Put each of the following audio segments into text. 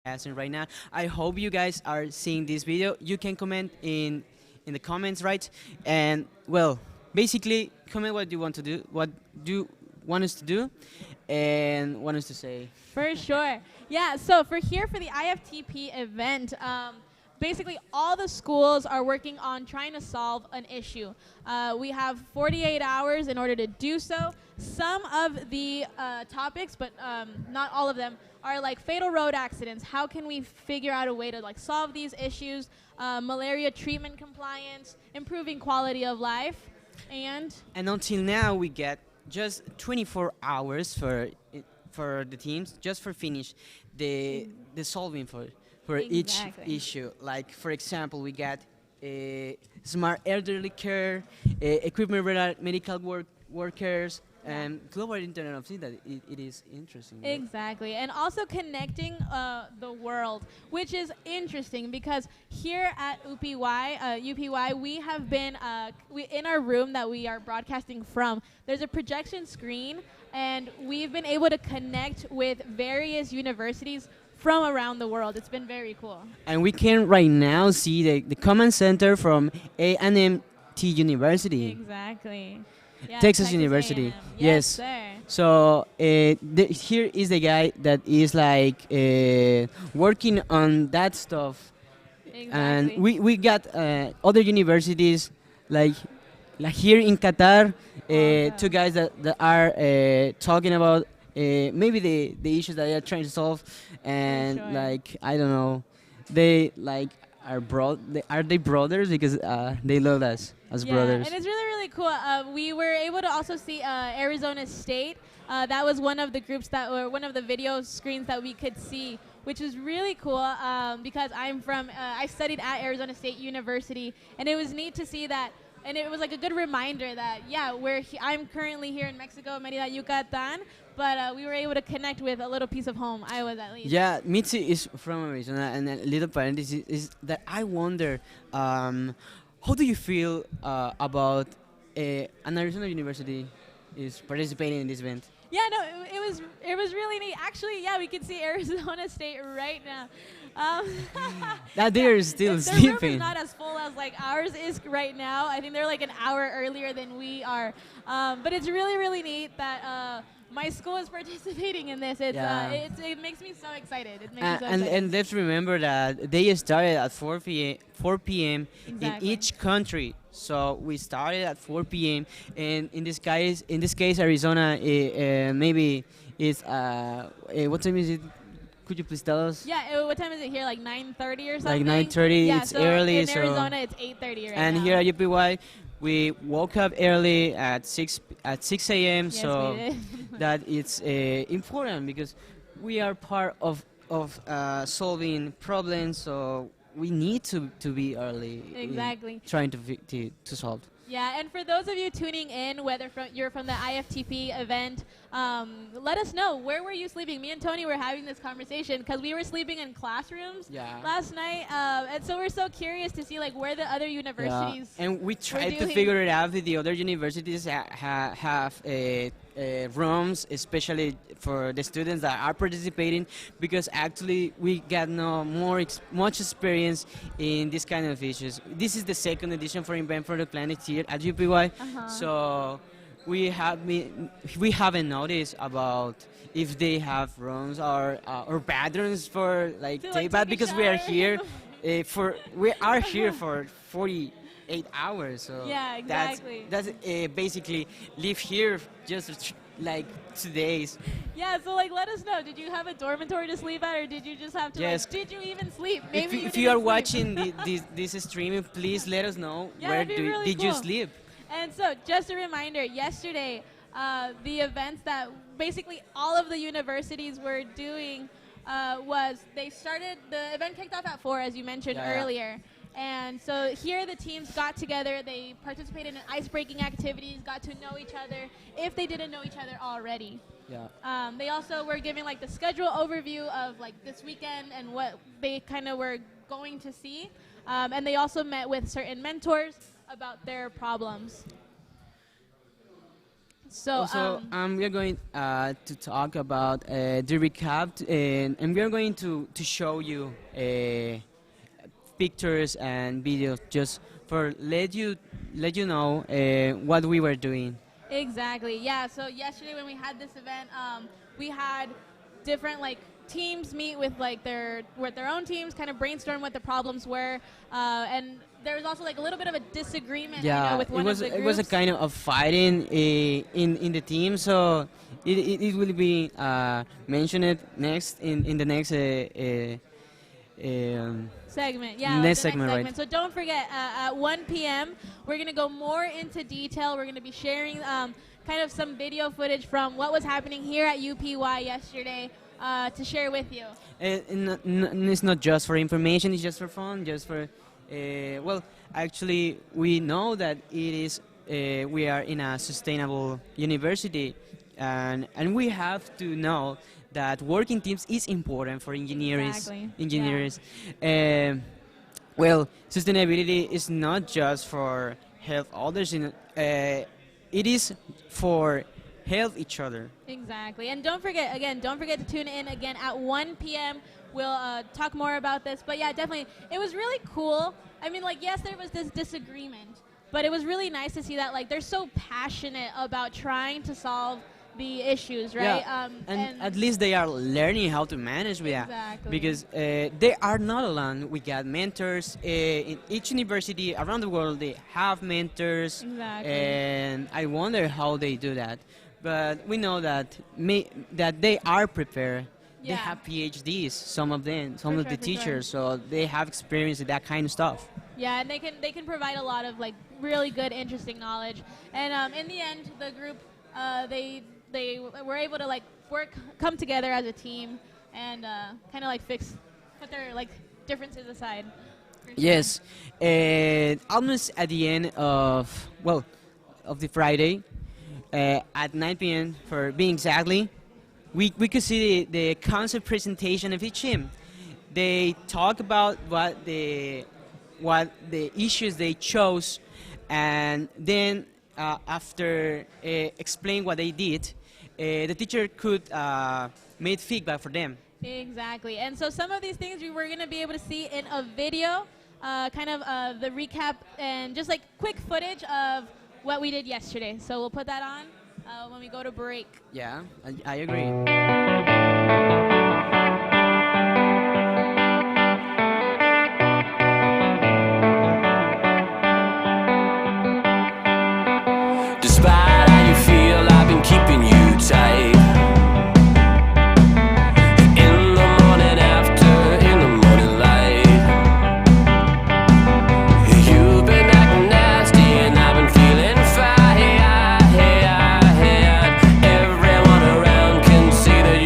podcasting right now. I hope you guys are seeing this video. You can comment in the comments, right? And well, basically, comment what you want to do, what do you want us to do, and want us to say. For sure. Yeah, so for the IFTP event, basically all the schools are working on trying to solve an issue. We have 48 hours in order to do so. Some of the topics, but not all of them, are like fatal road accidents. How can we figure out a way to like solve these issues? Malaria treatment compliance, improving quality of life, and And until now, we get just 24 hours for the teams just for finish the solving for each Exactly. issue. Like for example, we got smart elderly care, equipment medical workers, and global Internet of Things. That it is interesting. Right? Exactly, and also connecting the world, which is interesting because here at UPY, we have been in our room that we are broadcasting from. There's a projection screen, and we've been able to connect with various universities from around the world. It's been very cool. And we can right now see the command center from A&M University. Exactly. Yeah, Texas University. A&M. Yes. Sir. So here is the guy that is like working on that stuff, and Exactly. we got other universities like here in Qatar, Awesome. two guys that are talking about maybe the issues that they are trying to solve, and sure. like I don't know, they like are they brothers because they love us as Yeah, brothers. and it's really, really cool. We were able to also see Arizona State. That was one of the groups that were one of the video screens that we could see, which was really cool because I studied at Arizona State University, and it was neat to see that. And it was like a good reminder that, yeah, I'm currently here in Mexico, Merida, Yucatan, but we were able to connect with a little piece of home. I was at least. Yeah, Mitzi is from Arizona, and a little parenthesis is that I wonder, how do you feel about an Arizona university is participating in this event? Yeah, no, it was really neat. Actually, yeah, we can see Arizona State right now. Um, That they are still their room is sleeping. not as full as like ours is right now. I think they're like an hour earlier than we are. But it's really, really neat that my school is participating in this. Yeah. It makes me so excited. It makes me so And excited. let's remember that they started at 4 p.m. in Exactly. each country. So we started at 4 p.m. and in this case, Arizona maybe is what time is it? Could you please tell us? Yeah, what time is it here? Like 9:30 or Like something? 9:30. Yeah, It's so early. in So Arizona, it's 8:30 right and now. here at UPY, we woke up early at 6 a.m. Yes, so we did. that it's important because we are part of solving problems. So we need to be early. in Exactly. trying to solve. Yeah, and for those of you tuning in, whether you're from the IFTP event, let us know, where were you sleeping? Me and Tony were having this conversation because we were sleeping in classrooms Yeah. last night, and so we're so curious to see like where the other universities. And we tried to doing- figure it out with the other universities have rooms, especially for the students that are participating, because actually we got much experience in this kind of issues. This is the second edition for Invent for the Planet here at UPY, so we haven't noticed about if they have rooms or bathrooms for like To, like, take bath take a because we are shower. here we are here for 48 hours. So Yeah, exactly. That's basically live here just like 2 days. Yeah, so like let us know. Did you have a dormitory to sleep at, or did you just have to? Yes. Like, did you even sleep? If, Maybe you- if didn't you are sleep. watching this streaming, please let us know Yeah, where that'd be really did you cool. sleep. And so, just a reminder, yesterday, the events that basically all of the universities were doing was the event kicked off at 4, as you mentioned Yeah, yeah. earlier. And so here the teams got together, they participated in ice-breaking activities, got to know each other if they didn't know each other already. Yeah. They also were giving like the schedule overview of like this weekend and what they kind of were going to see. And they also met with certain mentors about their problems. So Also, we are going to talk about the recap, and we are going to show you pictures and videos just for let you know what we were doing. exactly. Yeah. So yesterday when we had this event, we had different like teams meet with like their own teams, kind of brainstorm what the problems were, and there was also like a little bit of a disagreement, Yeah, with it one was of the it was a groups. kind of fighting in the team, so it will be mentioned next in the next Segment, yeah, like next the next segment, right? segment. So don't forget, at 1 p.m., we're going to go more into detail. We're going to be sharing kind of some video footage from what was happening here at UPY yesterday to share with you. And it's not just for information; it's just for fun, just for well, actually, we know that it is we are in a sustainable university, and we have to know that working teams is important for engineers. Exactly. Engineers. Um, well, sustainability is not just for help others. It is for help each other. Exactly. And don't forget to tune in again at 1 p.m. We'll talk more about this. But yeah, definitely, it was really cool. I mean, like, yes, there was this disagreement, but it was really nice to see that, like, they're so passionate about trying to solve the issues, right? Yeah, and at least they are learning how to manage with that Exactly. because they are not alone. We got mentors in each university around the world. They have mentors, Exactly. and I wonder how they do that. But we know that that they are prepared. They Yeah. have PhDs. Some of them, some For of sure, the for sure. teachers, so they have experience with that kind of stuff. Yeah, and they can provide a lot of like really good, interesting knowledge. And in the end, the group they were able to like come together as a team, and kind of like put their like differences aside. For sure. Yes, and almost at the end of the Friday, at 9 p.m. for being exactly, we could see the concept presentation of each team. They talk about what the issues they chose, and then after explain what they did, the teacher could make feedback for them. Exactly. And so some of these things we were going to be able to see in a video, kind of the recap and just like quick footage of what we did yesterday. So we'll put that on when we go to break. Yeah, I agree. Despite how you feel, I've been keeping you tight. In the morning after, in the morning light. You've been acting nasty and I've been feeling fine. Everyone around can see that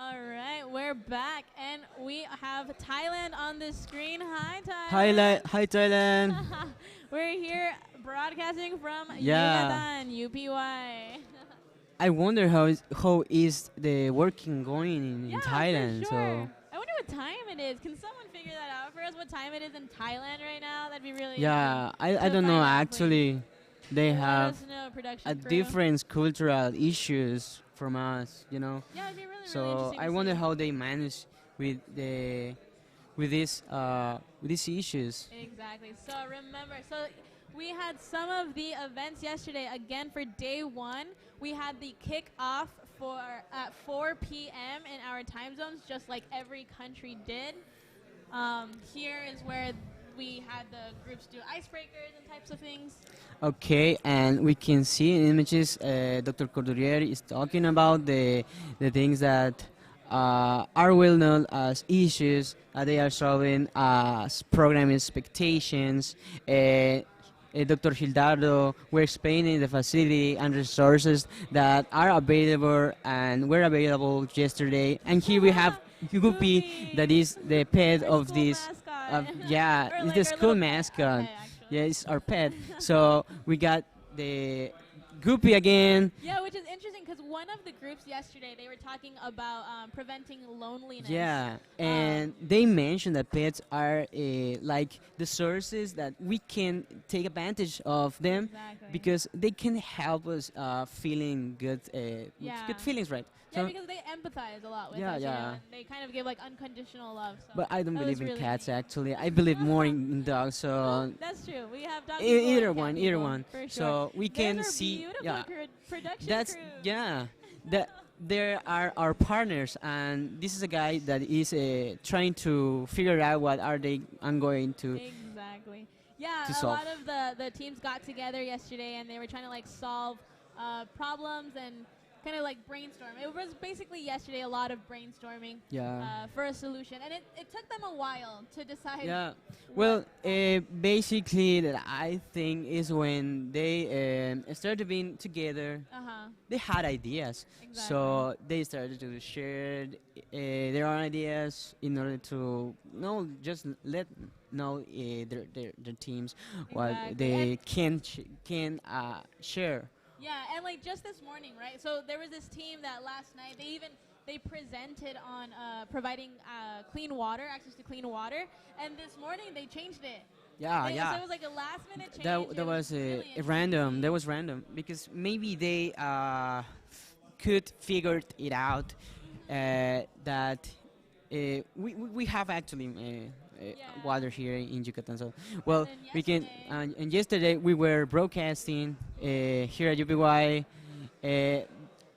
All right, we're back, and we have Thailand on the screen. Hi, Hi Thailand. We're here broadcasting from Yeah. Yucatan, UPY. I wonder how is the working going in Yeah, Thailand. for So sure. I wonder what time it is. Can someone figure that out for us? What time it is in Thailand right now? That'd be really yeah, I to don't know find out, please. actually. They Let have us know, production a crew. different cultural issues from us, you know. Yeah, it'd be really, really So interesting I to wonder see. how they manage with the with these issues. Exactly. So remember, we had some of the events yesterday. Again, for day one, we had the kickoff for at 4 p.m. in our time zones, just like every country did. Here is where we had the groups do icebreakers and types of things. Okay, and we can see in images Dr. Cordurier is talking about the things that are well known as issues they are solving as program expectations. Dr. Gildardo were explaining the facility and resources that are available and were available yesterday. And here we have Guppy, that is the pet Our of school this. mascot. Yeah, Or it's like the our school little mascot. pet, actually. Yeah, it's our pet. So we got the Guppy again. Yeah, which is interesting because one of the groups yesterday they were talking about preventing loneliness. Yeah, and they mentioned that pets are like the sources that we can take advantage of them Exactly. because they can help us feeling good, Yeah. good feelings, right? Yeah, So, because they empathize a lot with Yeah, us, you know, yeah. and they kind of give like unconditional love. So but I don't that believe was in really cats neat. actually. I believe more in dogs. So That's true. We have dog either people and cat one, either people, one. for sure. So we There's can our see. beautiful Yeah, production that's crew. yeah. That there are our partners, and this is a guy that is trying to figure out what are they. I'm going to. Exactly. Yeah, To a solve. lot of the teams got together yesterday and they were trying to like solve problems and kind of like brainstorm. It was basically yesterday a lot of brainstorming Yeah. for a solution, and it took them a while to decide. Yeah. Well, basically, that I think is when they started being together. Uh huh. They had ideas, so they started to share their own ideas in order to just let know their teams what Exactly. they can share. Yeah, and like just this morning, right? So there was this team that last night they presented on providing clean water, access to clean water, and this morning they changed it. Yeah, So yeah. it was like a last minute change. That It was really a interesting. random. That was random because maybe they could figure it out that we have actually water here in Yucatan. So well, then we can. yesterday- And yesterday we were broadcasting here at UPY.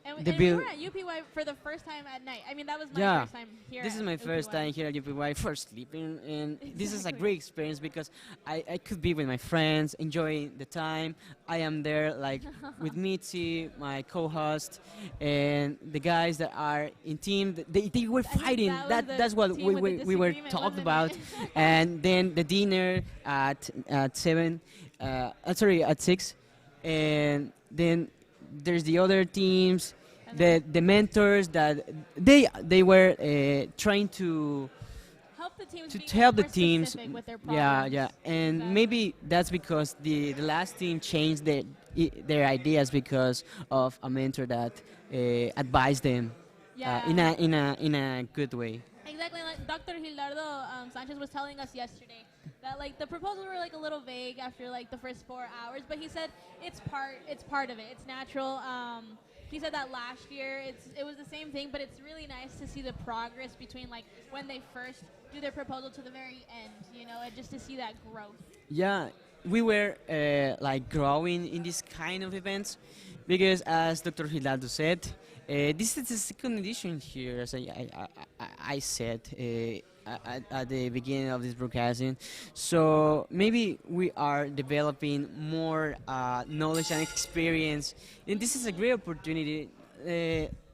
And, the and we bill- were at UPY for the first time at night. I mean, that was my Yeah. first time here. This is at my first UPY. time here at UPY for sleeping, and this is a Exactly. great experience because I could be with my friends, enjoying the time. I am there like with Mitzi, my co-host, and the guys that are in team. They were think fighting. that was the That's what team with the we were disagreement, talking wasn't about, it? and then the dinner at 7. Sorry, at 6, and then there's the other teams. And The mentors that they were trying to help the teams to be help the more teams. specific with their Yeah, problems. yeah, and Exactly. maybe that's because the last team changed their ideas because of a mentor that advised them Yeah. in a good way. Exactly, like Dr. Gildardo Sanchez was telling us yesterday that like the proposals were like a little vague after like the first 4 hours, but he said it's part of it. It's natural. He said that last year it was the same thing, but it's really nice to see the progress between like when they first do their proposal to the very end, you know, and just to see that growth. Yeah, we were like growing in this kind of events because, as Dr. Gildardo said, this is the second edition here, as I said at the beginning of this broadcasting. So maybe we are developing more knowledge and experience, and this is a great opportunity,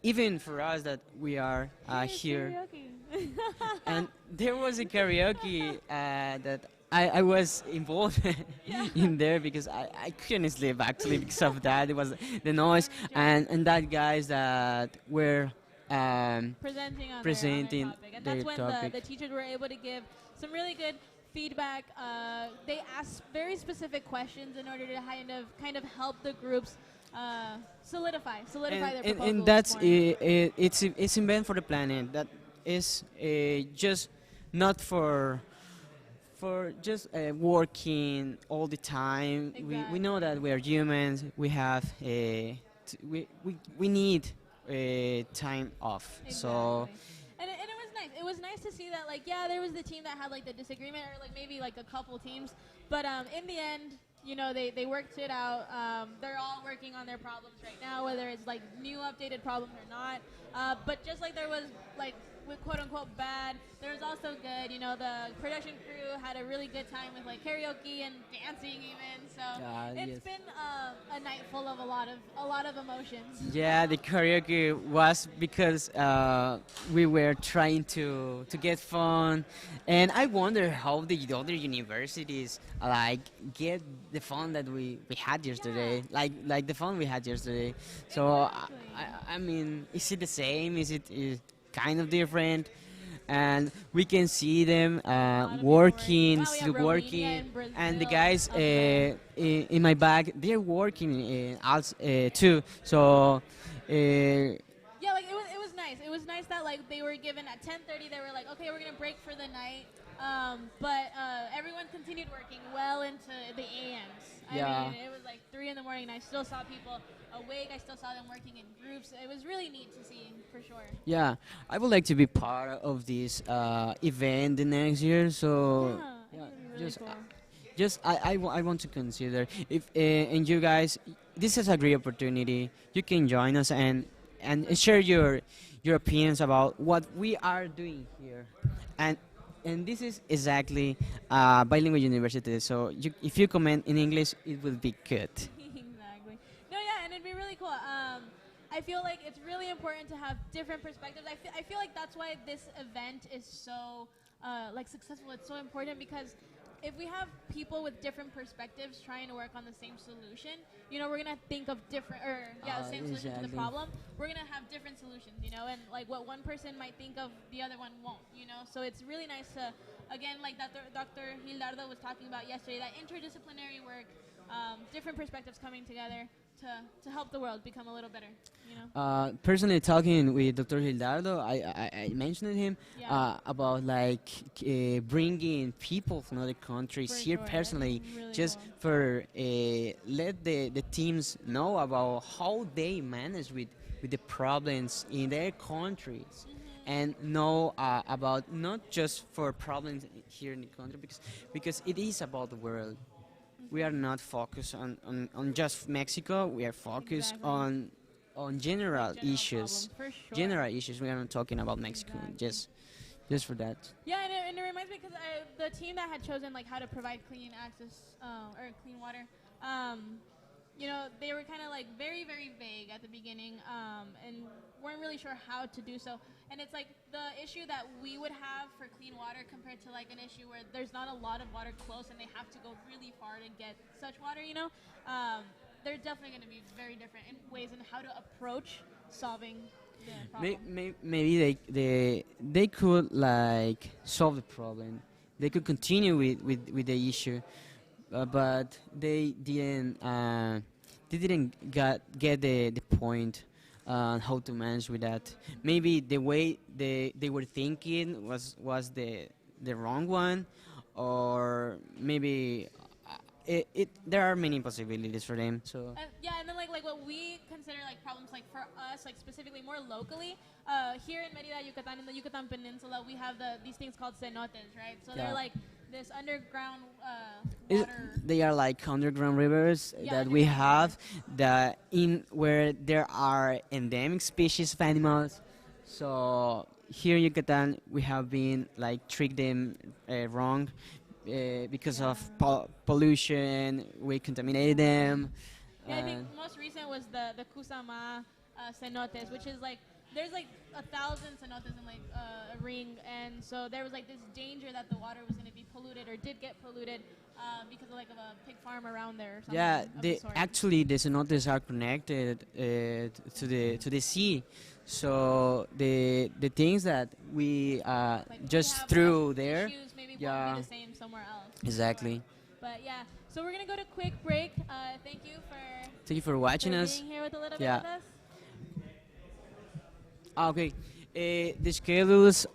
even for us that we are here. Karaoke. And there was a karaoke that I was involved in there because I couldn't sleep actually because of that. It was the noise and that guys that were presenting on presenting their topic, and their that's when topic. the teachers were able to give some really good feedback. They asked very specific questions in order to kind of help the groups solidify their proposals. And that's more. it's invent for the planet. That is just not for just working all the time. We know that we are humans. We have we need time off. So Exactly. And it was nice. It was nice to see that, like, yeah, there was the team that had like the disagreement, or like maybe like a couple teams, but in the end, they worked it out. They're all working on their problems right now, whether it's like new updated problems or not. But just like there was like with quote unquote bad, there was also good. The production crew had a really good time with like karaoke and dancing even. So it's yes. been a night full of a lot of emotions. Yeah, the karaoke was because we were trying to get fun, and I wonder how the other universities like get the fun that we had yesterday, like the fun we had yesterday. So I mean, is it the same? Is kind of different? And we can see them working, Wow, we still have Romania working, and and the Brazil guys up there. in my bag, they're working also too. So Yeah, like it was nice. It was nice that like they were given at 10:30. They were like, okay, we're gonna break for the night. But everyone continued working well into the AMs. I Yeah. mean, it was like 3 in the morning, and I still saw people awake. I still saw them working in groups. It was really neat to see, for sure. yeah, I would like to be part of this event the next year. So Yeah, it would be really just cool. just I want to consider if and you guys, this is a great opportunity. You can join us and share your opinions about what we are doing here, and this is exactly bilingual university. So if you comment in English, it will be good. Exactly. No, yeah, and it'd be really cool. I feel like it's really important to have different perspectives. I feel like that's why this event is so like successful. It's so important because if we have people with different perspectives trying to work on the same solution, we're gonna think of different, or the same solution to the Exactly. problem. We're gonna have different solutions, and like what one person might think of, the other one won't. So it's really nice to, again, like Dr. Hildardo was talking about yesterday, that interdisciplinary work, different perspectives coming together to help the world become a little better. Personally, talking with Dr. Hildardo, I mentioned him Yeah. about like bringing people from other countries For here sure. personally, That's really just cool. for let the teams know about how they manage with the problems in their countries, and know about not just for problems here in the country, because it is about the world. We are not focused on just Mexico. We are focused Exactly. on general General issues. problem, for sure. General issues. We are not talking about Mexico. Exactly. Just for that. Yeah, and it reminds me because the team that had chosen like how to provide clean access or clean water, they were kind of like very, very vague at the beginning, and weren't really sure how to do so. And it's like the issue that we would have for clean water compared to like an issue where there's not a lot of water close and they have to go really far to get such water. They're definitely going to be very different in ways in how to approach solving the problem. Maybe they could like solve the problem. They could continue with the issue, but they didn't get the point on how to manage with that. Maybe the way they were thinking was the wrong one, or maybe there are many possibilities for them. So Yeah, and then like what we consider like problems, like for us, like specifically more locally, here in Merida, Yucatan, in the Yucatan Peninsula, we have these things called cenotes, right? So Yeah. they're like this underground Is- water. they are like underground rivers Yeah, that we underground have that in where there are endemic species of animals. So here in Yucatan, we have been like treat them wrong because of pollution. We contaminated them. Yeah, I think Uh, most recent was the Kusama cenotes, which is like there's like 1,000 cenotes in like a ring, and so there was like this danger that the water was going to be polluted or did get polluted because of like of a pig farm around there or something. Yeah, of the sort. actually the cenotes are connected to the sea, so the things that we Like, just we have threw less there. issues maybe Yeah. won't be the same somewhere else. Exactly. But yeah, so we're gonna go to quick break. Thank you for Thank you for watching us. being here with a little Yeah. bit with us. Okay, the schedules.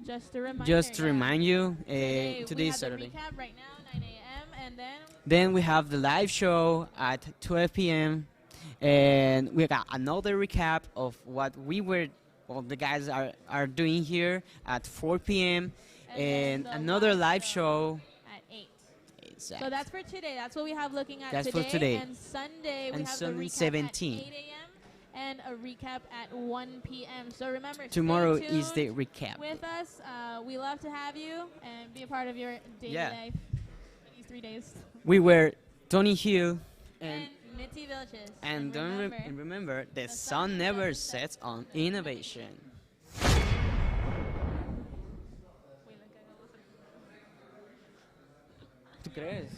Just to remind Just to remind you, today today we is have the Saturday. recap right now, 9 a.m. and then Then we have the live show at 12 p.m. and we got another recap of what the guys are doing here at 4 p.m. and then the another live show. at 8. Exactly. So that's for today. That's what we have looking at That's today. for today. And Sunday we And have Sunday, the recap 17. at 8 a.m. and a recap at 1 p.m. So remember, Tomorrow stay is the tuned recap. with us. We love to have you and be a part of your daily Yeah. life for these 3 days. We were Tony Hill And and Mitzi Vilches. and don't remember, and remember the sun never sets on innovation. ¿Tú crees?